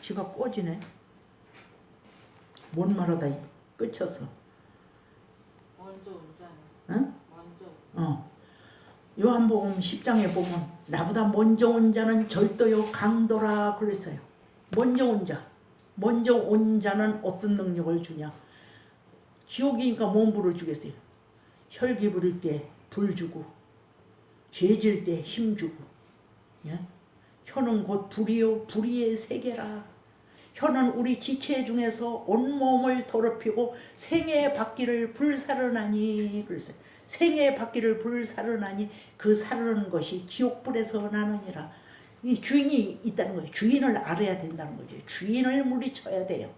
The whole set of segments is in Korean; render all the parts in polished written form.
지가 꺼지네. 뭔 말하다 끝쳤어. 먼저 운전해. 응? 먼저. 요한복음 10장에 보면 나보다 먼저 온 자는 절도요 강도라 그랬어요. 먼저 온 자. 먼저 온 자는 어떤 능력을 주냐. 지옥이니까 뭔 불을 주겠어요. 혈기 부릴 때 불 주고, 죄질 때 힘 주고. 예? 혀는 곧 불이요 불의의 세계라. 혀는 우리 지체 중에서 온몸을 더럽히고 생의 바퀴를 불사르나니 그랬어요. 생의 바퀴를 불사르나니 그 사르는 것이 지옥불에서 나느니라. 이 주인이 있다는 거예요. 주인을 알아야 된다는 거죠. 주인을 물리쳐야 돼요.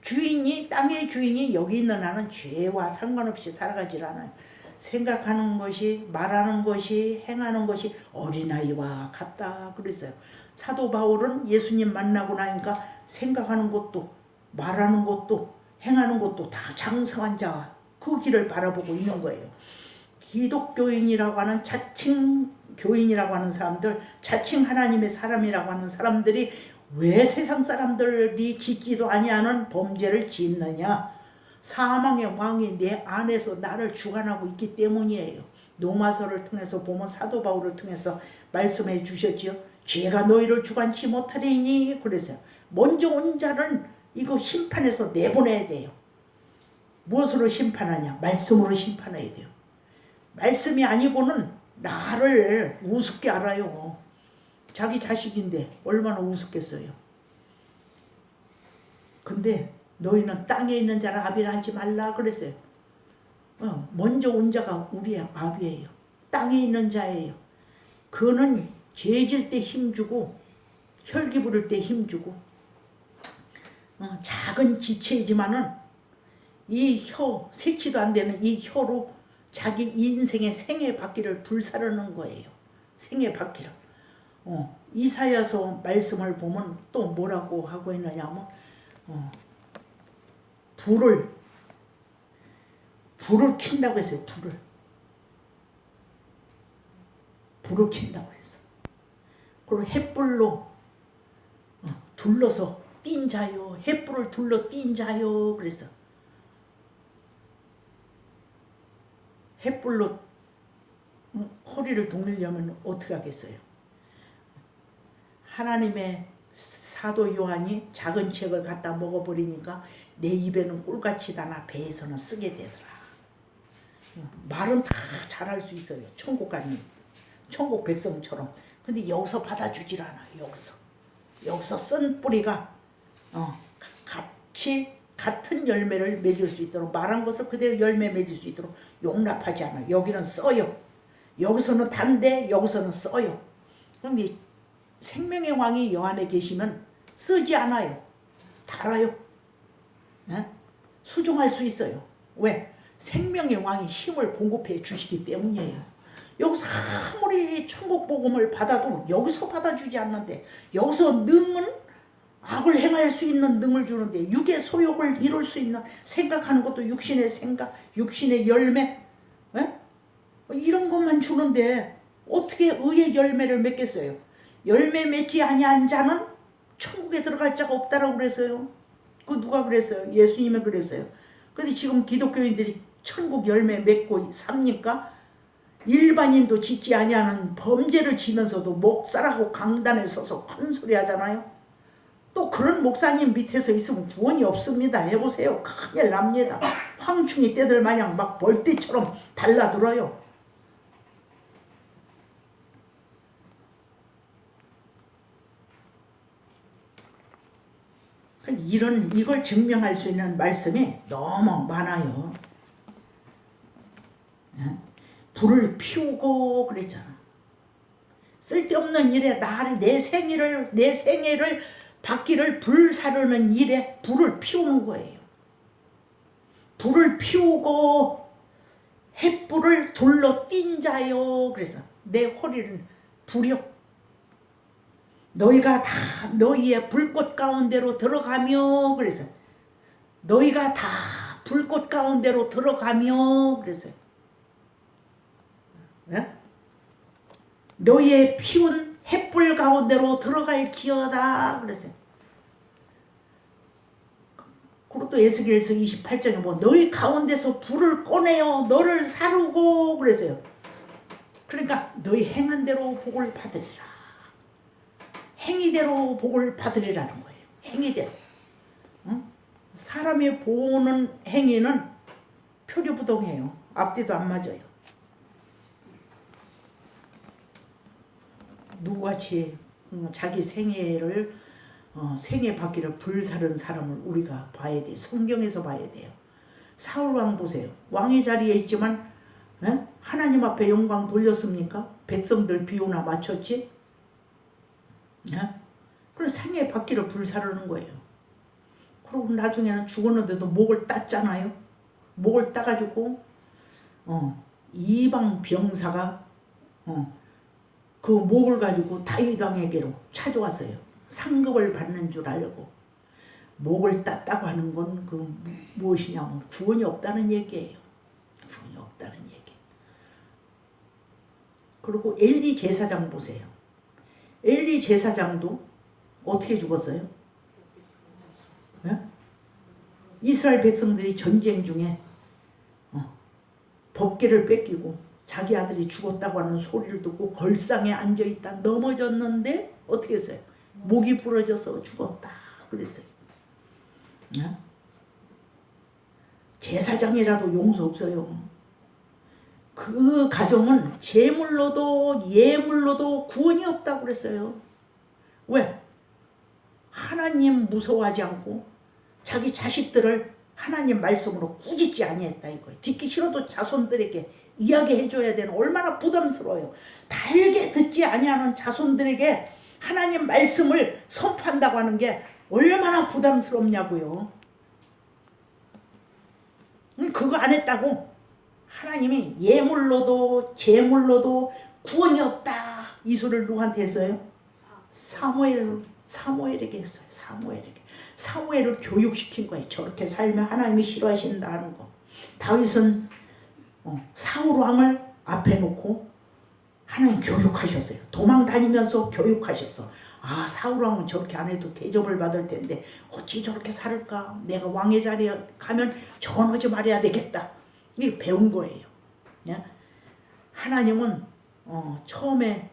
주인이, 땅의 주인이 여기 있는 한은 죄와 상관없이 살아가질 않아요. 생각하는 것이, 말하는 것이, 행하는 것이 어린아이와 같다 그랬어요. 사도 바울은 예수님 만나고 나니까 생각하는 것도, 말하는 것도, 행하는 것도 다 장성한 자, 그 길을 바라보고 있는 거예요. 기독교인이라고 하는 자칭 교인이라고 하는 사람들, 자칭 하나님의 사람이라고 하는 사람들이 왜 세상 사람들이 짓지도 아니하는 범죄를 짓느냐? 사망의 왕이 내 안에서 나를 주관하고 있기 때문이에요. 로마서를 통해서 보면 사도 바울을 통해서 말씀해 주셨지요. 죄가 너희를 주관치 못하리니 그래서 먼저 온 자는 이거 심판해서 내보내야 돼요. 무엇으로 심판하냐? 말씀으로 심판해야 돼요. 말씀이 아니고는 나를 우습게 알아요. 자기 자식인데 얼마나 우습겠어요. 근데 너희는 땅에 있는 자를 아비라 하지 말라 그랬어요. 먼저 온 자가 우리의 아비예요. 땅에 있는 자예요. 그는 죄질 때 힘주고 혈기 부를 때 힘주고 작은 지체이지만은 이 혀, 색치도 안 되는 이 혀로 자기 인생의 생의 바퀴를 불사르는 거예요. 생의 바퀴를. 이사야서 말씀을 보면 또 뭐라고 하고 있느냐 하면 불을 킨다고 했어요. 불을 킨다고 했어. 그리고 햇불로 둘러서 띈 자요. 햇불을 둘러 띈 자요. 그래서 햇불로 허리를 동이려면 어떻게 하겠어요? 하나님의 사도 요한이 작은 책을 갖다 먹어버리니까 내 입에는 꿀같이 다나 배에서는 쓰게 되더라. 말은 다 잘할 수 있어요. 천국 가니 천국 백성처럼. 근데 여기서 받아주질 않아요. 여기서 쓴 뿌리가 같은 열매를 맺을 수 있도록, 말한 것을 그대로 열매 맺을 수 있도록 용납하지 않아요. 여기는 써요. 여기서는 단데 여기서는 써요. 그런데 생명의 왕이 여 안에 계시면 쓰지 않아요. 달아요. 수종할 수 있어요. 왜? 생명의 왕이 힘을 공급해 주시기 때문이에요. 여기서 아무리 천국 복음을 받아도 여기서 받아주지 않는데, 여기서 능은 악을 행할 수 있는 능을 주는데, 육의 소욕을 이룰 수 있는, 생각하는 것도 육신의 생각, 육신의 열매, 이런 것만 주는데 어떻게 의의 열매를 맺겠어요? 열매 맺지 아니한 자는 천국에 들어갈 자가 없다라고 그랬어요. 그 누가 그랬어요? 예수님이 그랬어요. 근데 지금 기독교인들이 천국 열매 맺고 삽니까? 일반인도 짓지 아니하는 범죄를 지면서도 목사라고 강단에 서서 큰 소리 하잖아요. 또 그런 목사님 밑에서 있으면 구원이 없습니다. 해보세요. 큰일 납니다. 황충이 떼들 마냥 막 벌떼처럼 달라들어요. 이걸 증명할 수 있는 말씀이 너무 많아요. 불을 피우고 그랬잖아. 쓸데없는 일에 내 생애를 바퀴를 불사르는 일에 불을 피우는 거예요. 불을 피우고 햇불을 둘러 띈 자요. 그래서 내 허리를 불여. 너희가 다 너희의 불꽃 가운데로 들어가며, 그래서 너희가 다 불꽃 가운데로 들어가며, 그래서 너희의 피운 햇불 가운데로 들어갈 기어다. 그래서 그리고 또 에스겔서 28장에 뭐 너희 가운데서 불을 꺼내어 너를 사르고 그랬어요. 그러니까 너희 행한 대로 복을 받으리라. 행위대로 복을 받으리라는 거예요. 행위대로. 응? 사람이 보는 행위는 표류부동해요. 앞뒤도 안 맞아요. 누구같이 자기 생애를 생애 바퀴를 불사른 사람을 우리가 봐야 돼요. 성경에서 봐야 돼요. 사울왕 보세요. 왕의 자리에 있지만 하나님 앞에 영광 돌렸습니까? 백성들 비유나 맞췄지? 그래서 생애 바퀴를 불사르는 거예요. 그리고 나중에는 죽었는데도 목을 땄잖아요. 목을 따가지고 이방 병사가 그 목을 가지고 다윗 왕에게로 찾아왔어요. 상급을 받는 줄 알고. 목을 땄다고 하는 건 그 무엇이냐면 구원이 없다는 얘기예요. 구원이 없다는 얘기. 그리고 엘리 제사장 보세요. 엘리 제사장도 어떻게 죽었어요? 이스라엘 백성들이 전쟁 중에 법궤를 뺏기고 자기 아들이 죽었다고 하는 소리를 듣고 걸상에 앉아있다 넘어졌는데 어떻게 했어요? 목이 부러져서 죽었다 그랬어요. 제사장이라도 용서 없어요. 그 가정은 제물로도 예물로도 구원이 없다고 그랬어요. 왜? 하나님 무서워하지 않고 자기 자식들을 하나님 말씀으로 꾸짖지 아니했다 이거예요. 듣기 싫어도 자손들에게 이야기해줘야 되는 얼마나 부담스러워요. 달게 듣지 아니하는 자손들에게 하나님 말씀을 선포한다고 하는 게 얼마나 부담스럽냐고요. 그거 안 했다고 하나님이 예물로도 제물로도 구원이 없다 이 소리를 누구한테 했어요? 사무엘에게 했어요. 사무엘을 교육시킨 거예요. 저렇게 살면 하나님이 싫어하신다 하는 거. 다윗은 사울 왕을 앞에 놓고 하나님 교육하셨어요. 도망 다니면서 교육하셨어. 아, 사울 왕은 저렇게 안 해도 대접을 받을 텐데 어찌 저렇게 살을까? 내가 왕의 자리에 가면 저건 하지 말아야 되겠다. 이게 배운 거예요. 하나님은 처음에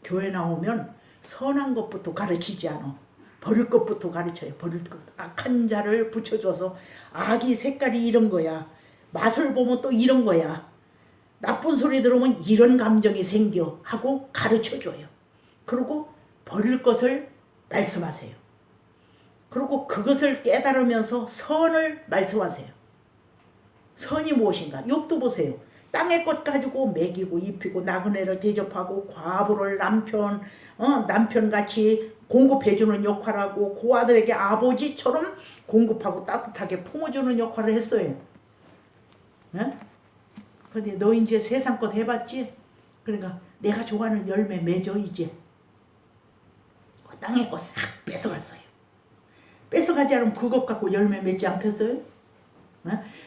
교회 나오면 선한 것부터 가르치지 않아. 버릴 것부터 가르쳐요. 버릴 것. 악한 자를 붙여줘서 악이 색깔이 이런 거야. 맛을 보면 또 이런 거야. 나쁜 소리 들으면 이런 감정이 생겨 하고 가르쳐줘요. 그리고 버릴 것을 말씀하세요. 그리고 그것을 깨달으면서 선을 말씀하세요. 선이 무엇인가? 욥도 보세요. 땅의 것 가지고 먹이고 입히고 나그네를 대접하고 과부를 남편같이 공급해주는 역할하고 고아들에게 아버지처럼 공급하고 따뜻하게 품어주는 역할을 했어요. 근데 너 이제 세상 것 해봤지? 그러니까 내가 좋아하는 열매 맺어 이제. 땅의 것 싹 뺏어갔어요. 뺏어가지 않으면 그것 갖고 열매 맺지 않겠어요?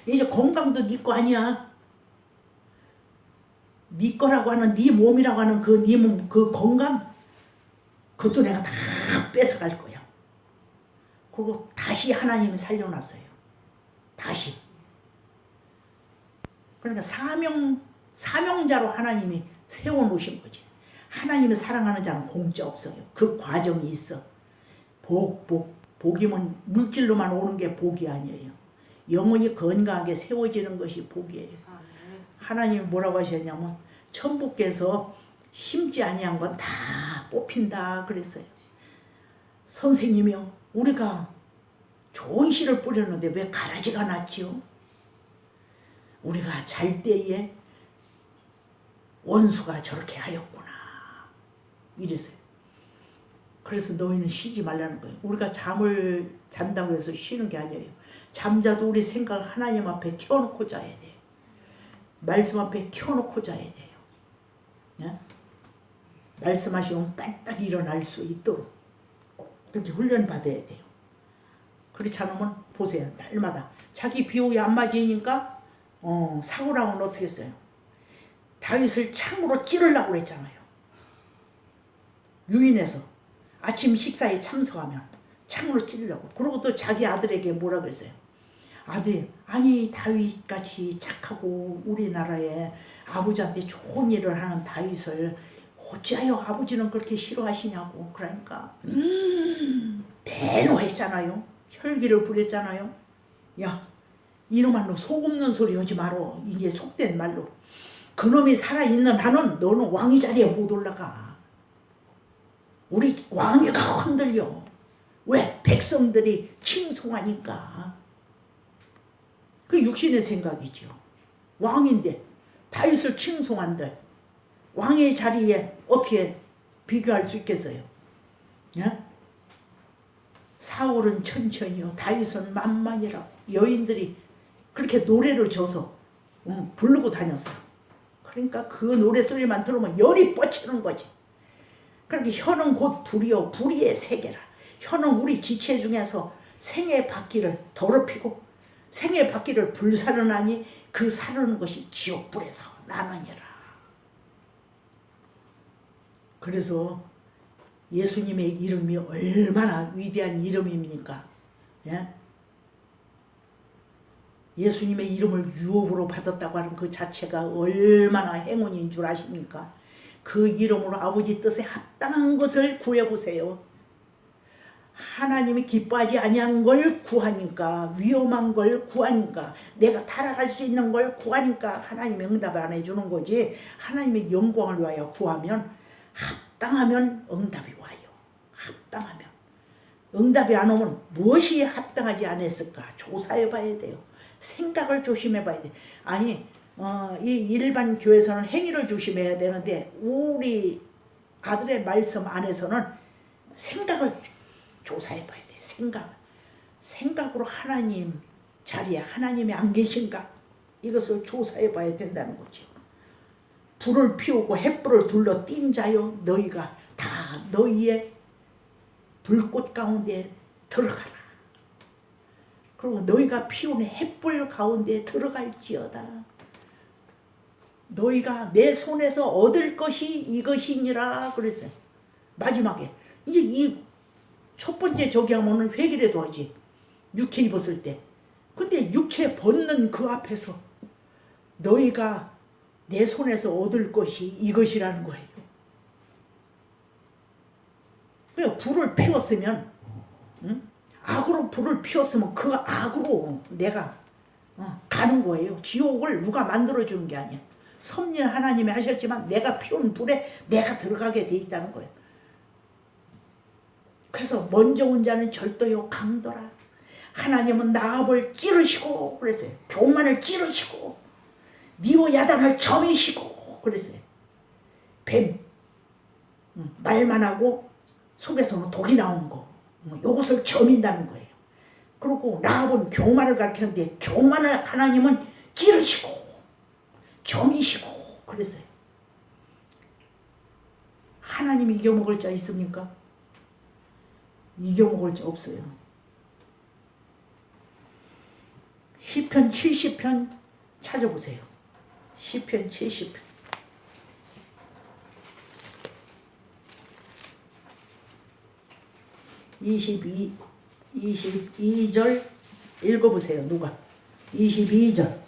이제 건강도 네 거 아니야. 네 거라고 하는 네 몸이라고 하는 그 네 몸, 그 건강 그것도 내가 다 뺏어갈 거야. 그리고 다시 하나님이 살려놨어요. 다시. 그러니까 사명자로 하나님이 세워놓으신 거지. 하나님이 사랑하는 자는 공짜 없어요. 그 과정이 있어. 복이면 물질로만 오는 게 복이 아니에요. 영혼이 건강하게 세워지는 것이 복이에요. 하나님이 뭐라고 하셨냐면 천부께서 심지 아니한 건 다 뽑힌다 그랬어요. 선생님이요, 우리가 좋은 씨를 뿌렸는데 왜 가라지가 났지요? 우리가 잘 때에 원수가 저렇게 하였구나 이랬어요. 그래서 너희는 쉬지 말라는 거예요. 우리가 잠을 잔다고 해서 쉬는 게 아니에요. 잠자도 우리 생각 하나님 앞에 켜놓고 자야 돼요. 말씀 앞에 켜놓고 자야 돼요. 네? 말씀하시면 빨딱 일어날 수 있도록 그렇게 훈련 받아야 돼요. 그렇지 않으면 보세요. 날마다 자기 비호에 안 맞으니까 사울왕은 어떻게 했어요? 다윗을 창으로 찌르려고 그랬잖아요. 유인해서 아침 식사에 참석하면 창으로 찌르려고. 그리고 또 자기 아들에게 뭐라 그랬어요? 아들, 아니 다윗같이 착하고 우리나라에 아버지한테 좋은 일을 하는 다윗을 어찌하여 아버지는 그렇게 싫어하시냐고. 그러니까 대노했잖아요. 혈기를 부렸잖아요. 야, 이놈아, 너 속 없는 소리 하지 마라. 이게 속된 말로. 그놈이 살아있는 한은 너는 왕위 자리에 못 올라가. 우리 왕위가 흔들려. 왜? 백성들이 칭송하니까. 그 육신의 생각이죠. 왕인데 다윗을 칭송한들 왕의 자리에 어떻게 비교할 수 있겠어요? 예? 사울은 천천히요, 다윗은 만만이라고. 여인들이 그렇게 노래를 져서 부르고 다녔어요. 그러니까 그 노래소리만 들으면 열이 뻗치는 거지. 그렇게 혀는 곧 불이요 불의의 세계라. 혀는 우리 지체 중에서 생의 바퀴를 더럽히고 생의 바퀴를 불사르나니 그 사르는 것이 지옥불에서 나느니라. 그래서 예수님의 이름이 얼마나 위대한 이름입니까? 예? 예수님의 이름을 유업으로 받았다고 하는 그 자체가 얼마나 행운인 줄 아십니까? 그 이름으로 아버지 뜻에 합당한 것을 구해보세요. 하나님이 기뻐하지 아니한 걸 구하니까, 위험한 걸 구하니까, 내가 타락할 수 있는 걸 구하니까 하나님이 응답을 안 해주는 거지. 하나님의 영광을 위하여 구하면 합당하면 응답이 와요. 합당하면. 응답이 안 오면 무엇이 합당하지 않았을까 조사해 봐야 돼요. 생각을 조심해 봐야 돼. 아니 이 일반 교회에서는 행위를 조심해야 되는데 우리 아들의 말씀 안에서는 생각을 조사해 봐야 돼. 생각으로 하나님 자리에 하나님이 안 계신가, 이것을 조사해 봐야 된다는 거죠. 불을 피우고 햇불을 둘러 띈 자여 너희가 다 너희의 불꽃 가운데 들어가라. 그리고 너희가 피우는 햇불 가운데 들어갈지어다. 너희가 내 손에서 얻을 것이 이것이니라 그랬어요. 마지막에 이제 이 첫 번째 저기 하면은 회개라도 하지, 육체 입었을 때. 근데 육체 벗는 그 앞에서 너희가 내 손에서 얻을 것이 이것이라는 거예요. 그냥 불을 피웠으면, 악으로 불을 피웠으면 그 악으로 내가 가는 거예요. 지옥을 누가 만들어주는 게 아니야. 섭리는 하나님이 하셨지만 내가 피운 불에 내가 들어가게 돼 있다는 거예요. 그래서 먼저 온 자는 절도요 강도라. 하나님은 나합을 찌르시고 그랬어요. 교만을 찌르시고 미워 야단을 점이시고 그랬어요. 뱀 말만 하고 속에서는 독이 나오는 거, 요것을 점인다는 거예요. 그리고 라합은 교만을 가르쳤는데 교만을 하나님은 찌르시고 점이시고 그랬어요. 하나님이 이겨먹을 자 있습니까? 이겨먹을 자 없어요. 시편 70편 찾아보세요. 시편 70편. 22절 읽어보세요. 누가? 22절.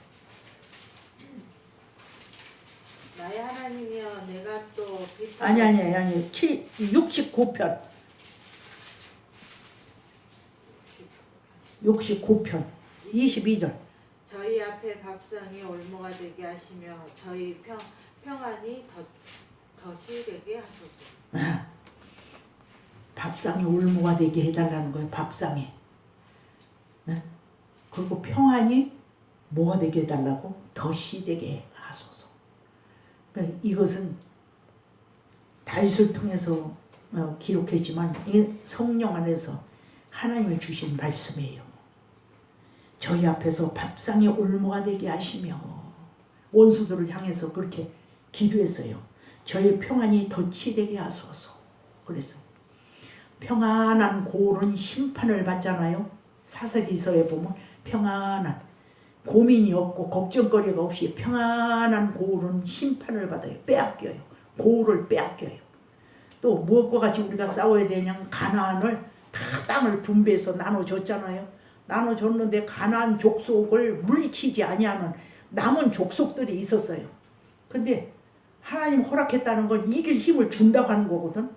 나의 하나님이여 내가 또 아니 69편. 69편 22절. 저희 앞에 밥상이 올무가 되게 하시며 저희 평안이 덫이 되게 하소서. 밥상이 올무가 되게 해달라는 거예요. 밥상에. 그리고 평안이 뭐가 되게 해달라고? 덫이 되게 하소서. 그러니까 이것은 다윗을 통해서 기록했지만 이 성령 안에서 하나님이 주신 말씀이에요. 저희 앞에서 밥상에 올무가 되게 하시며, 원수들을 향해서 그렇게 기도했어요. 저희 평안이 덫이 되게 하소서. 그래서 평안한 고울은 심판을 받잖아요. 사사기서에 보면 평안한, 고민이 없고 걱정거리가 없이 평안한 고울은 심판을 받아요. 빼앗겨요. 고울을 빼앗겨요. 또 무엇과 같이 우리가 싸워야 되냐면 가나안을 다 땅을 분배해서 나눠줬잖아요. 나눠줬는데 가나안 족속을 물리치지 아니하는 남은 족속들이 있었어요. 근데 하나님 허락했다는 건 이길 힘을 준다고 하는 거거든.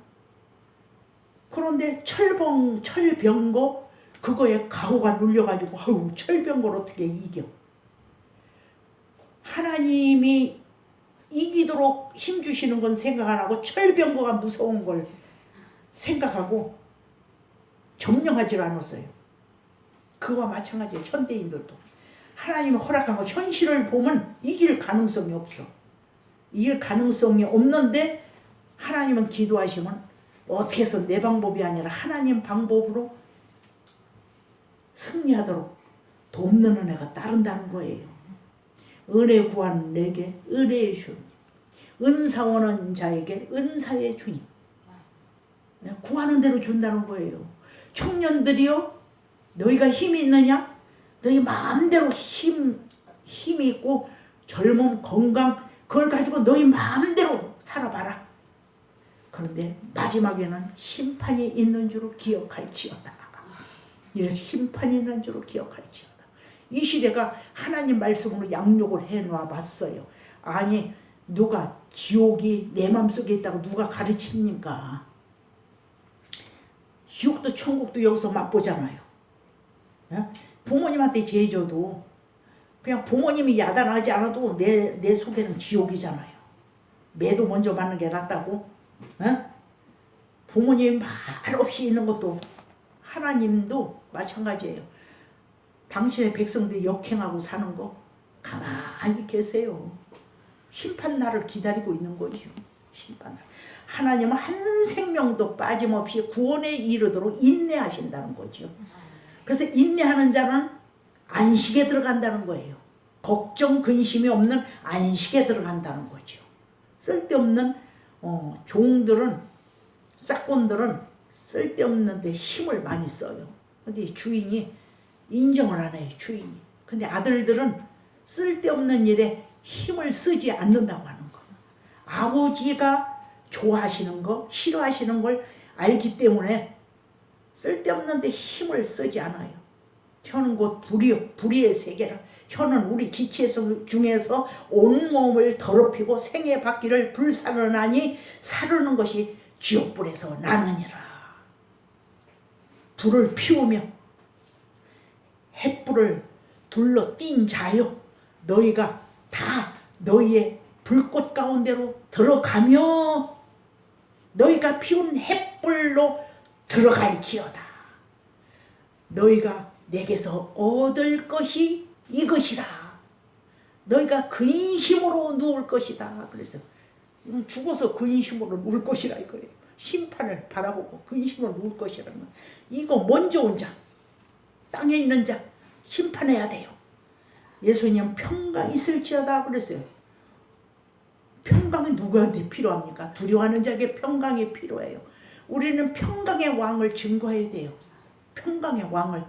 그런데 철병거 그거에 가호가 눌려가지고 아유 철병거를 어떻게 이겨. 하나님이 이기도록 힘주시는 건 생각 안 하고 철병거가 무서운 걸 생각하고 점령하지 않았어요. 그거와 마찬가지예요. 현대인들도. 하나님이 허락한 거 현실을 보면 이길 가능성이 없어. 이길 가능성이 없는데 하나님은 기도하시면 어떻게 해서 내 방법이 아니라 하나님 방법으로 승리하도록 돕는 은혜가 따른다는 거예요. 은혜 구하는 내게 은혜의 주님, 은사 원하는 자에게 은사의 주님. 구하는 대로 준다는 거예요. 청년들이요, 너희가 힘이 있느냐? 너희 마음대로 힘이 있고 젊음, 건강 그걸 가지고 너희 마음대로 살아봐라. 그런데 마지막에는 심판이 있는 줄을 기억할지어다. 이래서 심판이 있는 줄을 기억할지어다. 이 시대가 하나님 말씀으로 양육을 해놔 봤어요. 아니 누가 지옥이 내 마음속에 있다고 누가 가르칩니까? 지옥도 천국도 여기서 맛보잖아요. 부모님한테 죄져도 그냥 부모님이 야단하지 않아도 내 속에는 지옥이잖아요. 매도 먼저 맞는 게 낫다고? 부모님 말 없이 있는 것도 하나님도 마찬가지예요. 당신의 백성들이 역행하고 사는 거 가만히 계세요. 심판날을 기다리고 있는 거죠. 심판날. 하나님은 한 생명도 빠짐없이 구원에 이르도록 인내하신다는 거죠. 그래서 인내하는 자는 안식에 들어간다는 거예요. 걱정 근심이 없는 안식에 들어간다는 거죠. 쓸데없는 종들은 짝꾼들은 쓸데없는데 힘을 많이 써요. 근데 주인이 인정을 안 해요. 주인이. 근데 아들들은 쓸데없는 일에 힘을 쓰지 않는다고 하는 거. 아버지가 좋아하시는 거, 싫어하시는 걸 알기 때문에 쓸데없는데 힘을 쓰지 않아요. 혀는 곧 불의의 세계라. 혀는 우리 지체 중에서 온몸을 더럽히고 생애 받기를 불사르나니 사르는 것이 지옥불에서 나느니라. 불을 피우며 햇불을 둘러 띈 자여 너희가 다 너희의 불꽃 가운데로 들어가며 너희가 피운 햇불로 들어갈지어다. 너희가 내게서 얻을 것이 이것이라. 너희가 근심으로 누울 것이다. 그래서 죽어서 근심으로 누울 것이라 이거예요. 심판을 바라보고 근심으로 누울 것이라는 거. 이거 먼저 온 자, 땅에 있는 자 심판해야 돼요. 예수님 평강 있을지어다 그랬어요. 평강이 누구한테 필요합니까? 두려워하는 자에게 평강이 필요해요. 우리는 평강의 왕을 증거해야 돼요. 평강의 왕을.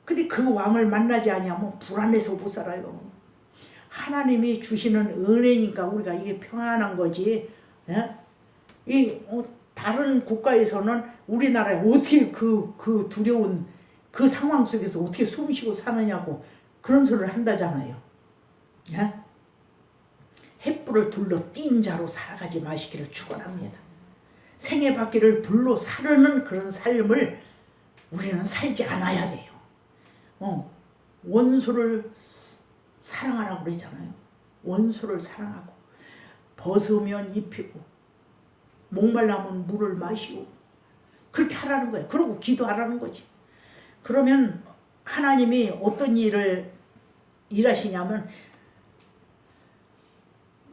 근데 그 왕을 만나지 않으면 불안해서 못 살아요. 하나님이 주시는 은혜니까 우리가 이게 평안한 거지. 다른 국가에서는 우리나라에 어떻게 그 두려운 그 상황 속에서 어떻게 숨쉬고 사느냐고 그런 소리를 한다잖아요. 햇불을 둘러 띈 자로 살아가지 마시기를 축원합니다. 생애 받기를 불로 사르는 그런 삶을 우리는 살지 않아야 돼요. 원수를 사랑하라고 그러잖아요. 원수를 사랑하고 벗으면 입히고 목말라면 물을 마시고 그렇게 하라는 거예요. 그러고 기도하라는 거지. 그러면 하나님이 어떤 일을 일하시냐면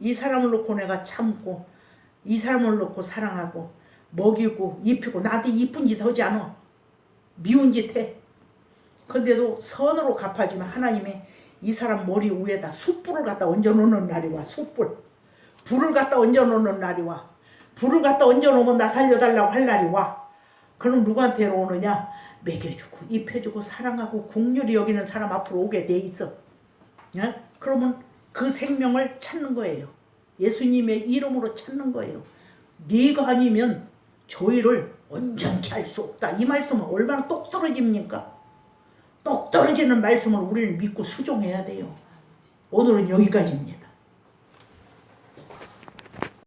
이 사람을 놓고 내가 참고 이 사람을 놓고 사랑하고 먹이고 입히고 나한테 이쁜 짓 하지 않아. 미운 짓 해. 근데도 선으로 갚아주면 하나님이 이 사람 머리 위에다 숯불을 갖다 얹어놓는 날이 와. 숯불. 불을 갖다 얹어놓는 날이 와. 불을 갖다 얹어놓으면 나 살려달라고 할 날이 와. 그럼 누구한테 오느냐? 먹여주고 입혀주고 사랑하고 긍휼히 여기는 사람 앞으로 오게 돼 있어. 그러면 그 생명을 찾는 거예요. 예수님의 이름으로 찾는 거예요. 네가 아니면 저희를 온전케 할 수 없다. 이 말씀은 얼마나 똑 떨어집니까? 똑 떨어지는 말씀을 우리는 믿고 수종해야 돼요. 오늘은 여기까지입니다.